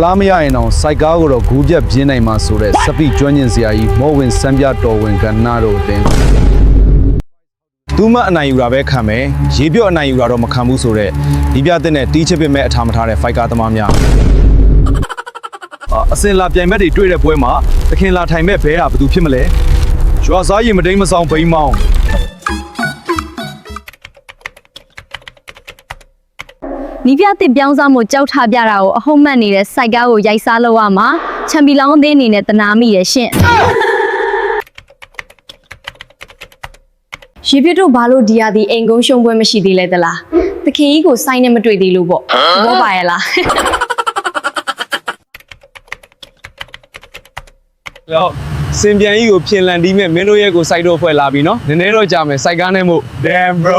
လားမရရင်တော့စိုက်ကားကိုတော့ဂူးပြက်ပြင်းနိုင်မှာဆိုတဲ့စပိကျွမ်းကျင်စရာကြီးမောဝင်စမ်းပြတော်ဝင်ကဏ္ဍတို့အတင်းသူမအနိုင်ယူတာပဲခံမယ်ရေပြော့အနိုင်ယူတာတော့မခံဘူးဆိုတဲ့ဒီပြတဲ့နဲ့တီးချစ်ပင်မဲ့အထာမထားတဲ့ဖိုက်ကားသမားများအစင်လာပြိုင်ဘက်တွေတွေ့တဲ့ပွဲမှာသခင်လာထိုင်မဲ့ဘဲတာဘယ်သူဖြစ်မလဲရွာစားရင်မတိန်မဆောင်ဘိန်းမောင်းနီးပြတစ်ပြောင်းစားမှုကြောက်ထားပြတာကိုအဟုတ်မှတ်နေတဲ့စိုက်ကားကိုရိုက်စားလို့ရမှာချန်ပီလောင်းအသင်းအနေနဲ့တနာမိရရှင့်ရေပြတို့ဘာလို့ဒီရသည်အိမ်ကုန်းရှုံးပွဲမရှိသေးလဲသလားတခင်ကြီးကိုစိုင်းနဲ့မတွေ့သေးလို့ပေါ့ဘောပါရဲ့လားတော့စင်ပြန်ကြီးကိုပြင်လန်တီးမဲ့မင်းတို့ရဲ့ကိုစိုက်တော့ဖွဲ့လာပြီနော်နည်းနည်းတော့ကြာမယ်စိုက်ကားနဲ့မို့ damn bro